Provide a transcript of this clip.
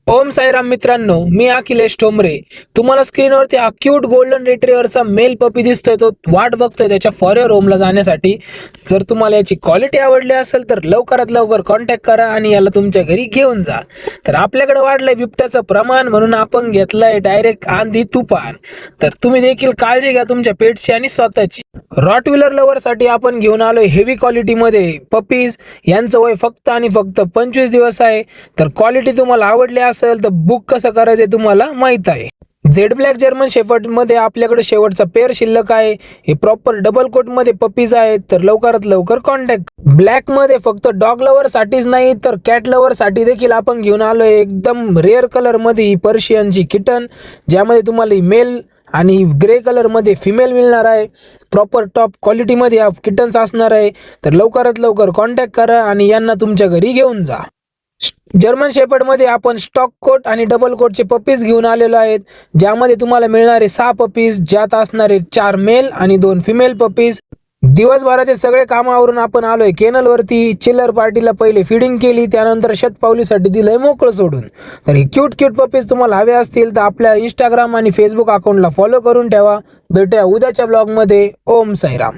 ओम साईराम मित्रांनो, मी अखिलेश ठोंबरे. तुम्हाला स्क्रीनवरती cute golden रिट्रीव्हरचा mail पपी दिसतोय, तो वाट बघतोय त्याच्या फॉरेन होमला जाण्यासाठी. जर तुम्हाला याची क्वालिटी आवडली असेल तर लवकरात लवकर कॉन्टॅक्ट करा आणि याला तुमच्या घरी घेऊन जा. तर आपल्याकडे वाढलंय बिबट्याचं प्रमाण, म्हणून आपण घेतलंय डायरेक्ट आंधी तुफान. तर तुम्ही देखील काळजी घ्या तुमच्या पेट्सची आणि स्वतःची. रॉटविलर लवरसाठी आपण घेऊन आलोय हेवी क्वालिटीमध्ये पपीज. यांचं वय फक्त आणि फक्त 25 दिवस आहे. तर क्वालिटी तुम्हाला आवडली असेल तर बुक कसं करायचं तुम्हाला माहित आहे. झेड ब्लॅक जर्मन शेफर्ड मध्ये आपल्याकडे शेवटचा पेअर शिल्लक आहे. हे प्रॉपर डबल कोट मध्ये पपीज आहेत, तर लवकरात लवकर कॉन्टॅक्ट. ब्लॅक मध्ये फक्त डॉग लवर साठीच नाही तर कॅट लवर साठी देखील आपण घेऊन आलोय एकदम रेअर कलर मध्ये ही पर्शियनची किटन, ज्यामध्ये तुम्हाला मेल आणि ग्रे कलर मध्ये फिमेल मिळणार आहे. प्रॉपर टॉप क्वालिटी मध्ये हा किटन्स असणार आहे. तर लवकरात लवकर कॉन्टॅक्ट करा आणि यांना तुमच्या घरी घेऊन जा. जर्मन शेपर्ड मध्ये आपण स्टॉक कोट आणि डबल कोटचे पपीज घेऊन आलेलो आहेत, ज्यामध्ये तुम्हाला मिळणारे 6 पपीज, ज्यात असणारे 4 मेल आणि 2 फिमेल पपीज. दिवसभराचे सगळे कामावरून आपण आलोय केनल वरती. चिल्लर पार्टीला पहिले फीडिंग केली, त्यानंतर शतपावलीसाठी दिलंय मोकळं सोडून. तर हे क्यूट पपीज तुम्हाला हवे असतील तर आपल्या इंस्टाग्राम आणि फेसबुक अकाउंटला फॉलो करून ठेवा. भेटूया उद्याच्या ब्लॉगमध्ये. ओम साईराम.